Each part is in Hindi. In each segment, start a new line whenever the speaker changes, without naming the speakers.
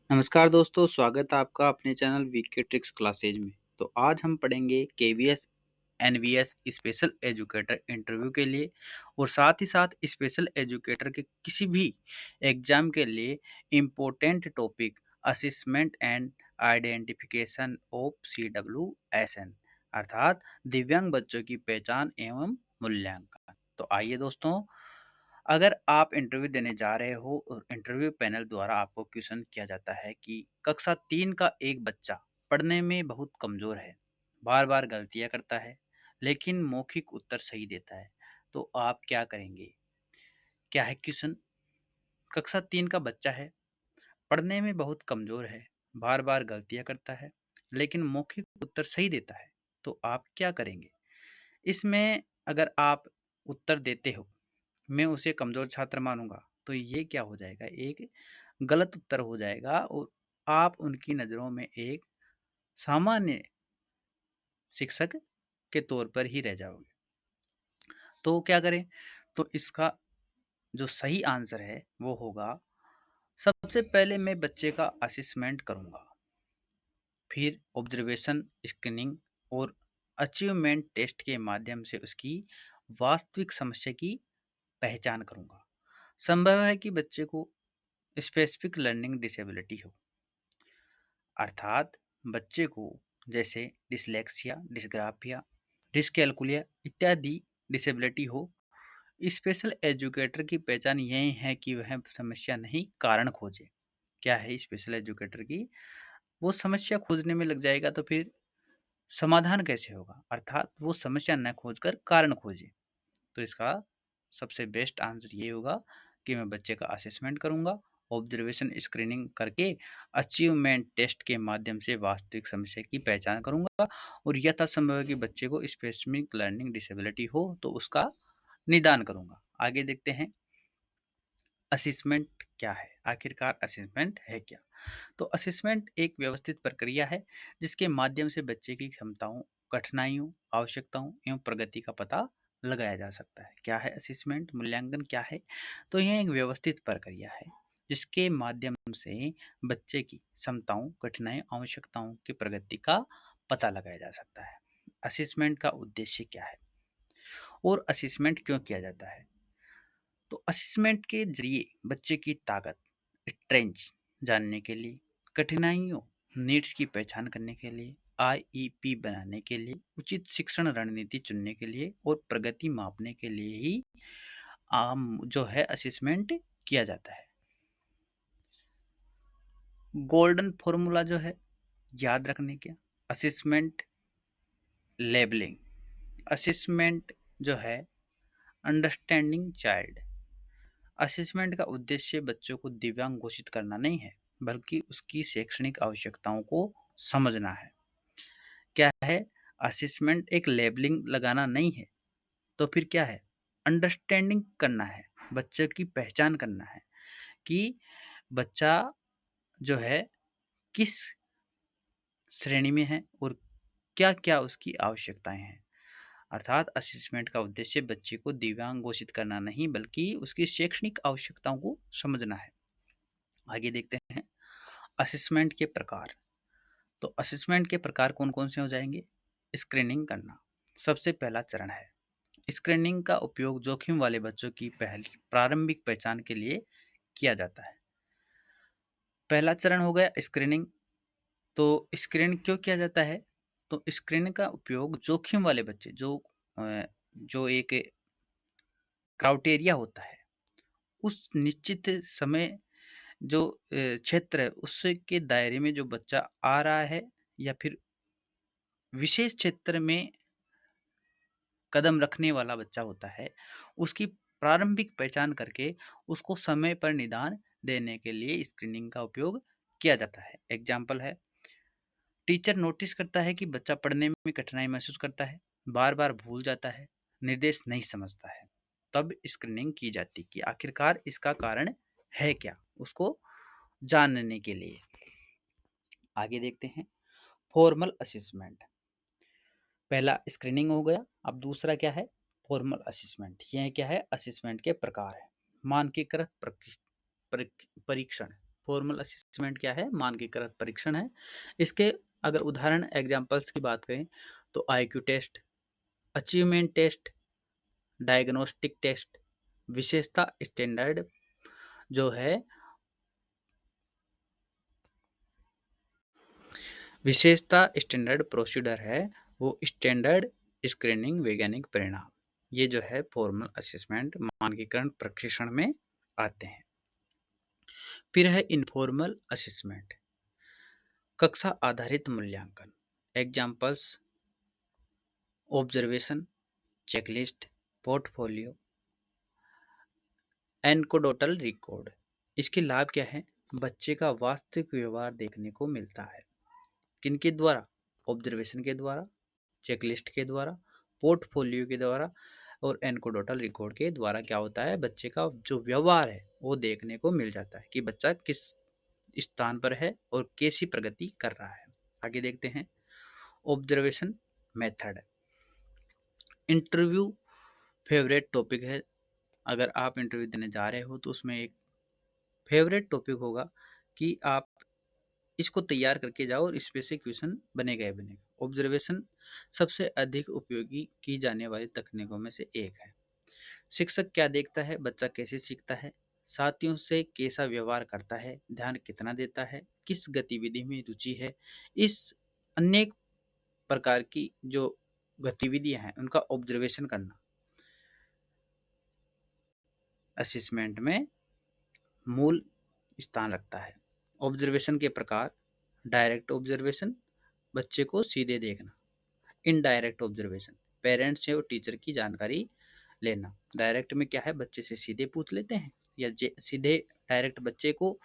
नमस्कार दोस्तों, स्वागत है आपका अपने चैनल वीके ट्रिक्स क्लासेज में। तो आज हम पढ़ेंगे KVS NVS special educator interview के लिए और साथ ही साथ स्पेशल एजुकेटर के किसी भी एग्जाम के लिए important topic assessment and identification of CWSN अर्थात दिव्यांग बच्चों की पहचान एवं मूल्यांकन। तो आइए दोस्तों, अगर आप इंटरव्यू देने जा रहे हो और इंटरव्यू पैनल द्वारा आपको क्वेश्चन किया जाता है कि कक्षा 3 का एक बच्चा पढ़ने में बहुत कमजोर है, बार बार गलतियां करता है, लेकिन मौखिक उत्तर सही देता है, तो आप क्या करेंगे? क्या है क्वेश्चन? कक्षा 3 का बच्चा है, पढ़ने में बहुत कमजोर है, बार बार गलतियां करता है, लेकिन मौखिक उत्तर सही देता है, तो आप क्या करेंगे? इसमें अगर आप उत्तर देते हो मैं उसे कमज़ोर छात्र मानूँगा, तो ये क्या हो जाएगा? एक गलत उत्तर हो जाएगा और आप उनकी नज़रों में एक सामान्य शिक्षक के तौर पर ही रह जाओगे। तो क्या करें? तो इसका जो सही आंसर है वो होगा, सबसे पहले मैं बच्चे का असेसमेंट करूँगा, फिर ऑब्जर्वेशन, स्क्रीनिंग और अचीवमेंट टेस्ट के माध्यम से उसकी वास्तविक समस्या की पहचान करूँगा। संभव है कि बच्चे को स्पेसिफिक लर्निंग डिसेबिलिटी हो, अर्थात बच्चे को जैसे डिसलेक्सिया, डिसग्राफिया, डिसकैलकुलिया इत्यादि डिसेबिलिटी हो। स्पेशल एजुकेटर की पहचान यही है कि वह समस्या नहीं कारण खोजे। क्या है स्पेशल एजुकेटर की? वो समस्या खोजने में लग जाएगा तो फिर समाधान कैसे होगा? अर्थात वो समस्या न खोजकर कारण खोजे। तो इसका सबसे बेस्ट आंसर ये होगा कि मैं बच्चे का असेसमेंट करूंगा, ऑब्जर्वेशन स्क्रीनिंग करके अचीवमेंट टेस्ट के माध्यम से वास्तविक समस्या की पहचान करूंगा और यथासंभव है कि बच्चे को स्पेसिफिक लर्निंग डिसेबिलिटी हो तो उसका निदान करूंगा। आगे देखते हैं असेसमेंट क्या है। आखिरकार असेसमेंट है क्या? तो असेसमेंट एक व्यवस्थित प्रक्रिया है जिसके माध्यम से बच्चे की क्षमताओं, कठिनाइयों, आवश्यकताओं एवं प्रगति का पता लगाया जा सकता है। क्या है असेसमेंट? मूल्यांकन क्या है? तो यह एक व्यवस्थित प्रक्रिया है जिसके माध्यम से बच्चे की क्षमताओं, कठिनाइयों, आवश्यकताओं की प्रगति का पता लगाया जा सकता है। असेसमेंट का उद्देश्य क्या है और असेसमेंट क्यों किया जाता है? तो असेसमेंट के जरिए बच्चे की ताकत, स्ट्रेंथ जानने के लिए, कठिनाइयों, नीड्स की पहचान करने के लिए, आईईपी बनाने के लिए, उचित शिक्षण रणनीति चुनने के लिए और प्रगति मापने के लिए ही आम जो है असेसमेंट किया जाता है। गोल्डन फॉर्मूला जो है याद रखने के, असेसमेंट लेबलिंग, असेसमेंट जो है अंडरस्टैंडिंग चाइल्ड। असेसमेंट का उद्देश्य बच्चों को दिव्यांग घोषित करना नहीं है, बल्कि उसकी शैक्षणिक आवश्यकताओं को समझना है। क्या है? असेसमेंट एक लेबलिंग लगाना नहीं है, तो फिर क्या है? अंडरस्टैंडिंग करना है, बच्चे की पहचान करना है कि बच्चा जो है किस श्रेणी में है और क्या क्या उसकी आवश्यकताएं हैं। अर्थात असेसमेंट का उद्देश्य बच्चे को दिव्यांग घोषित करना नहीं, बल्कि उसकी शैक्षणिक आवश्यकताओं को समझना है। आगे देखते हैं असेसमेंट के प्रकार। तो असेसमेंट के प्रकार कौन कौन से हो जाएंगे? स्क्रीनिंग करना सबसे पहला चरण है। स्क्रीनिंग का उपयोग जोखिम वाले बच्चों की पहली प्रारंभिक पहचान के लिए किया जाता है। पहला चरण हो गया स्क्रीनिंग। तो स्क्रीन क्यों किया जाता है? तो स्क्रीनिंग का उपयोग जोखिम वाले बच्चे जो एक क्राइटेरिया होता है, उस निश्चित समय जो क्षेत्र है उसके दायरे में जो बच्चा आ रहा है या फिर विशेष क्षेत्र में कदम रखने वाला बच्चा होता है, उसकी प्रारंभिक पहचान करके उसको समय पर निदान देने के लिए स्क्रीनिंग का उपयोग किया जाता है। एग्जाम्पल है, टीचर नोटिस करता है कि बच्चा पढ़ने में कठिनाई महसूस करता है, बार बार भूल जाता है, निर्देश नहीं समझता है, तब स्क्रीनिंग की जाती कि आखिरकार इसका कारण है क्या, उसको जानने के लिए। आगे देखते हैं फॉर्मल असेसमेंट। पहला स्क्रीनिंग हो गया, अब दूसरा क्या है? Formal assessment. यह क्या है? असेसमेंट के प्रकार है। मानकीकृत परीक्षण, इनफॉर्मल असेसमेंट क्या है? मानकीकृत परीक्षण है। इसके अगर उदाहरण एग्जांपल्स की बात करें तो IQ test, achievement test, diagnostic test, विशेषता स्टैंडर्ड जो है विशेषता स्टैंडर्ड प्रोसीडर है, वो स्टैंडर्ड स्क्रीनिंग वैज्ञानिक परिणाम, ये जो है फॉर्मल असेसमेंट मानकीकरण प्रशिक्षण में आते हैं। फिर है इनफॉर्मल असेसमेंट, कक्षा आधारित मूल्यांकन। Examples observation, checklist, portfolio, anecdotal record. इसके लाभ क्या है? बच्चे का वास्तविक व्यवहार देखने को मिलता है। किनके द्वारा? ऑब्जर्वेशन के द्वारा, चेकलिस्ट के द्वारा, पोर्टफोलियो के द्वारा और एनकोडोटल रिकॉर्ड के द्वारा क्या होता है? बच्चे का जो व्यवहार है वो देखने को मिल जाता है कि बच्चा किस स्थान पर है और कैसी प्रगति कर रहा है। आगे देखते हैं observation method. Interview favourite topic है। अगर आप इंटरव्यू देने जा रहे हो तो उसमें एक फेवरेट टॉपिक होगा कि आप इसको तैयार करके जाओ और इस पे से क्वेश्चन बनेगा ही बनेगा। ऑब्जर्वेशन सबसे अधिक उपयोगी की जाने वाली तकनीकों में से एक है। शिक्षक क्या देखता है? बच्चा कैसे सीखता है? साथियों से कैसा व्यवहार करता है? ध्यान कितना देता है? किस गतिविधि में रुचि है? इस अनेक प्रकार की जो गतिविधियां हैं उनका ऑब्जर्वेशन करना असेसमेंट में मूल स्थान रखता है। ऑब्जर्वेशन के प्रकार, डायरेक्ट ऑब्जर्वेशन, बच्चे को सीधे देखना। इनडायरेक्ट ऑब्जर्वेशन, पेरेंट्स से और टीचर की जानकारी लेना। डायरेक्ट में क्या है? बच्चे से सीधे पूछ लेते हैं या सीधे डायरेक्ट बच्चे को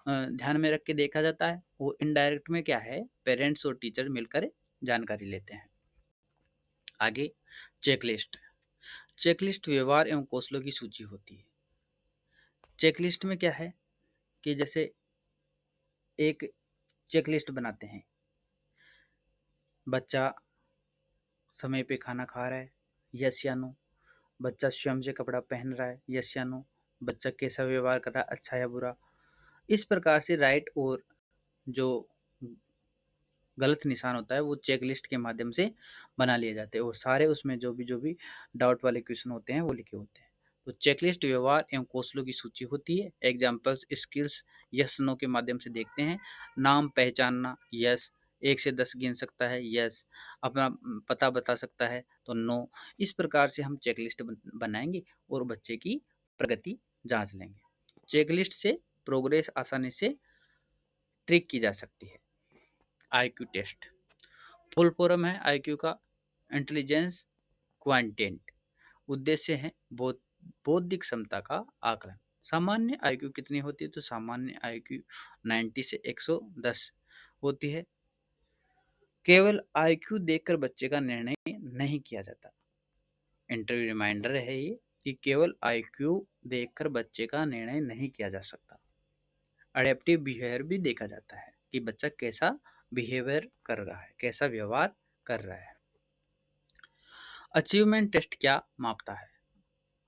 ध्यान में रख के देखा जाता है। वो इनडायरेक्ट में क्या है? पेरेंट्स और टीचर मिलकर जानकारी लेते हैं। आगे चेकलिस्ट। चेकलिस्ट व्यवहार एवं कौशलों की सूची होती है। चेकलिस्ट में क्या है कि जैसे एक चेकलिस्ट बनाते हैं, बच्चा समय पे खाना खा रहा है, यस या नो, बच्चा स्वयं से कपड़ा पहन रहा है, यस या नो, बच्चा कैसा व्यवहार कर रहा है, अच्छा या बुरा। इस प्रकार से राइट और जो गलत निशान होता है वो चेक लिस्ट के माध्यम से बना लिए जाते हैं और सारे उसमें जो भी डाउट वाले क्वेश्चन होते हैं वो लिखे होते हैं। तो चेकलिस्ट व्यवहार एवं कौशलों की सूची होती है। एग्जाम्पल्स स्किल्स यस नो के माध्यम से देखते हैं। नाम पहचानना, यस। 1 से 10 गिन सकता है, यस। अपना पता बता सकता है तो नो। इस प्रकार से हम चेकलिस्ट बनाएंगे और बच्चे की प्रगति जांच लेंगे। चेकलिस्ट से प्रोग्रेस आसानी से ट्रिक की जा सकती है। आईक्यू टेस्ट फुल फॉर्म है आईक्यू का, इंटेलिजेंस क्वांटेंट। उद्देश्य है बौद्धिक क्षमता का आकलन। सामान्य आईक्यू कितनी होती है? तो सामान्य आईक्यू 90 से 110 होती है। केवल आईक्यू देखकर बच्चे का निर्णय नहीं किया जाता। इंटरव्यू रिमाइंडर है ये कि केवल आईक्यू देखकर बच्चे का निर्णय नहीं किया जा सकता। अडेप्टिव बिहेवियर भी देखा जाता है कि बच्चा कैसा बिहेवियर कर रहा है, कैसा व्यवहार कर रहा है। अचीवमेंट टेस्ट क्या मापता है?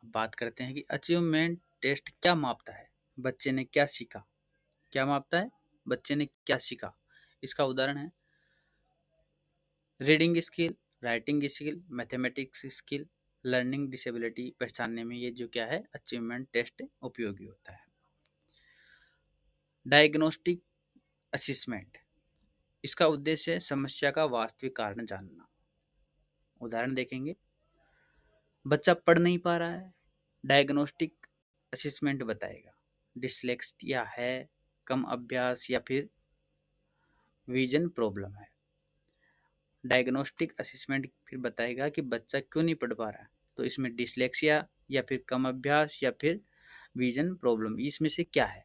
बात करते हैं कि अचीवमेंट टेस्ट क्या मापता है। बच्चे ने क्या सीखा? क्या मापता है? बच्चे ने क्या सीखा। इसका उदाहरण है reading skill, writing skill, mathematics skill, learning disability पहचानने में ये जो क्या है अचीवमेंट टेस्ट उपयोगी होता है। डायग्नोस्टिक असेसमेंट, इसका उद्देश्य है समस्या का वास्तविक कारण जानना। उदाहरण देखेंगे, बच्चा पढ़ नहीं पा रहा है, डायग्नोस्टिक असेसमेंट बताएगा डिसलेक्सिया है, कम अभ्यास या फिर विजन प्रॉब्लम है। डायग्नोस्टिक असेसमेंट फिर बताएगा कि बच्चा क्यों नहीं पढ़ पा रहा है, तो इसमें डिसलेक्सिया या फिर कम अभ्यास या फिर विजन प्रॉब्लम, इसमें से क्या है?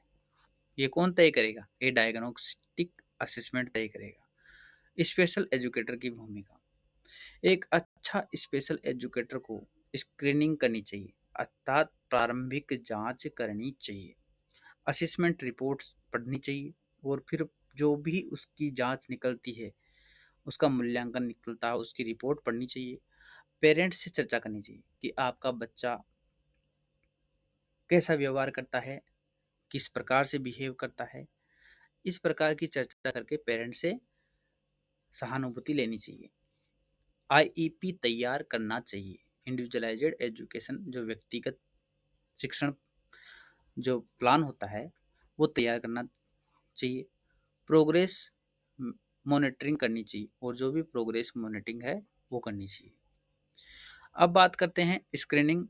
ये कौन तय करेगा? ये डायग्नोस्टिक असेसमेंट तय करेगा। स्पेशल एजुकेटर की भूमिका, एक अच्छा स्पेशल एजुकेटर को स्क्रीनिंग करनी चाहिए अर्थात प्रारंभिक जांच करनी चाहिए, असेसमेंट रिपोर्ट्स पढ़नी चाहिए और फिर जो भी उसकी जांच निकलती है, उसका मूल्यांकन निकलता है, उसकी रिपोर्ट पढ़नी चाहिए। पेरेंट्स से चर्चा करनी चाहिए कि आपका बच्चा कैसा व्यवहार करता है, किस प्रकार से बिहेव करता है, इस प्रकार की चर्चा करके पेरेंट्स से सहानुभूति लेनी चाहिए। आईईपी तैयार करना चाहिए। इंडिविजुअलाइज्ड एजुकेशन जो व्यक्तिगत शिक्षण जो प्लान होता है वो तैयार करना चाहिए। प्रोग्रेस मॉनिटरिंग करनी चाहिए और जो भी प्रोग्रेस मॉनिटरिंग है वो करनी चाहिए। अब बात करते हैं स्क्रीनिंग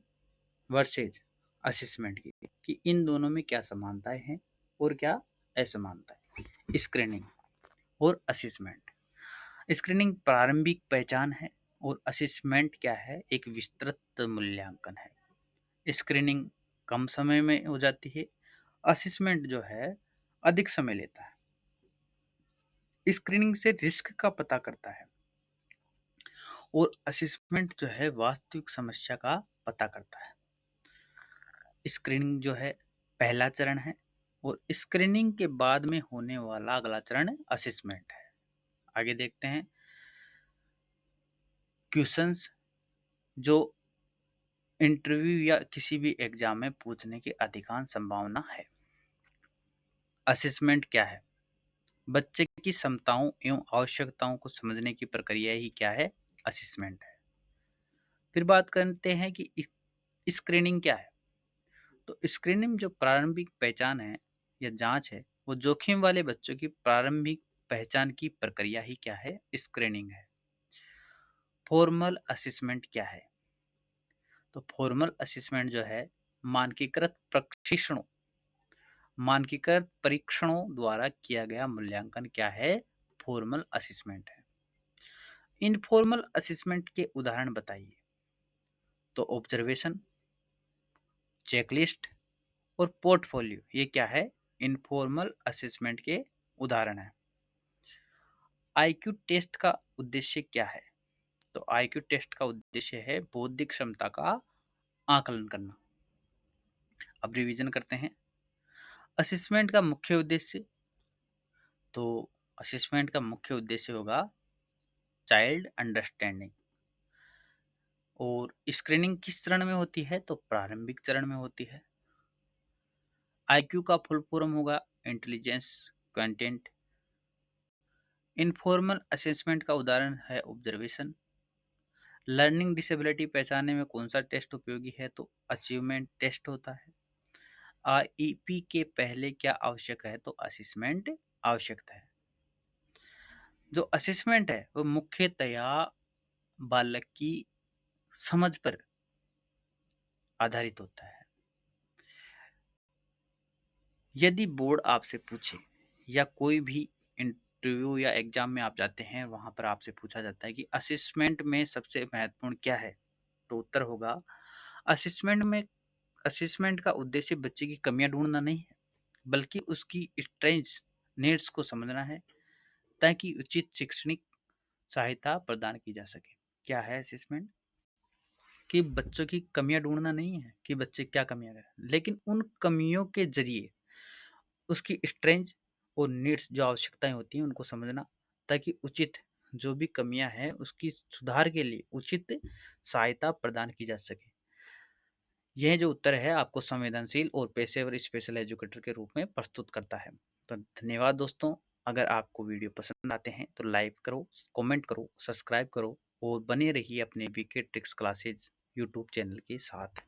वर्सेज असेसमेंट की कि इन दोनों में क्या समानताएं हैं और क्या असमानताएं। स्क्रीनिंग और असेसमेंट। स्क्रीनिंग प्रारंभिक पहचान है और असेसमेंट क्या है, एक विस्तृत मूल्यांकन है। स्क्रीनिंग कम समय में हो जाती है, असेसमेंट जो है अधिक समय लेता है। स्क्रीनिंग से रिस्क का पता करता है और असेसमेंट जो है वास्तविक समस्या का पता करता है। स्क्रीनिंग जो है पहला चरण है और स्क्रीनिंग के बाद में होने वाला अगला चरण असेसमेंट है। आगे देखते हैं क्वेश्चंस जो इंटरव्यू या किसी भी एग्जाम में पूछने की अधिकांश संभावना है। असेसमेंट क्या है? बच्चे की क्षमताओं एवं आवश्यकताओं को समझने की प्रक्रिया ही क्या है? असेसमेंट है। फिर बात करते हैं कि स्क्रीनिंग क्या है। तो स्क्रीनिंग जो प्रारंभिक पहचान है या जांच है, वो जोखिम वाले बच्चों की प्रारंभिक पहचान की प्रक्रिया ही क्या है? स्क्रीनिंग है। फॉर्मल असेसमेंट क्या है? तो फॉर्मल असेसमेंट जो है मानकीकृत परीक्षणों द्वारा किया गया मूल्यांकन क्या है? फॉर्मल असेसमेंट है। इनफॉर्मल असेसमेंट के उदाहरण बताइए। तो ऑब्जर्वेशन, चेकलिस्ट और पोर्टफोलियो ये क्या है? इनफॉर्मल असेसमेंट के उदाहरण है। आईक्यू टेस्ट का उद्देश्य क्या है? तो आईक्यू टेस्ट का उद्देश्य है बौद्धिक क्षमता का आकलन करना। अब रिवीजन करते हैं। असेसमेंट का मुख्य उद्देश्य, तो असेसमेंट का मुख्य उद्देश्य होगा चाइल्ड अंडरस्टैंडिंग। और स्क्रीनिंग किस चरण में होती है? तो प्रारंभिक चरण में होती है। आईक्यू का फुल फॉर्म होगा इंटेलिजेंस क्वांटिएंट। इनफॉर्मल असेसमेंट का उदाहरण है ऑब्जर्वेशन। लर्निंग डिसेबिलिटी पहचानने में कौन सा टेस्ट उपयोगी है? तो अचीवमेंट टेस्ट होता है। आईईपी के पहले क्या आवश्यक है? तो असेसमेंट आवश्यकता है। जो असेसमेंट है वो मुख्यतया बालक की समझ पर आधारित होता है। यदि बोर्ड आपसे पूछे या कोई भी इंटरव्यू या एग्जाम में आप जाते हैं, वहां पर आपसे पूछा जाता है कि असेसमेंट में सबसे महत्वपूर्ण क्या है, तो उत्तर होगा असेसमेंट का उद्देश्य बच्चे की कमियां ढूंढना नहीं है, बल्कि उसकी स्ट्रेंथ्स नीड्स को समझना है ताकि उचित शैक्षणिक सहायता प्रदान की जा सके। क्या है असेसमेंट? कि बच्चों की कमियां ढूंढना नहीं है कि बच्चे क्या कमियां करें, लेकिन उन कमियों के जरिए उसकी स्ट्रेंथ और नीड्स जो आवश्यकताएं होती हैं उनको समझना, ताकि उचित जो भी कमियां हैं उसकी सुधार के लिए उचित सहायता प्रदान की जा सके। यह जो उत्तर है आपको संवेदनशील और पेशेवर स्पेशल एजुकेटर के रूप में प्रस्तुत करता है। तो धन्यवाद दोस्तों। अगर आपको वीडियो पसंद आते हैं तो लाइक करो, कमेंट करो, सब्सक्राइब करो और बने रहिए अपने VK tricks classes YouTube channel के साथ।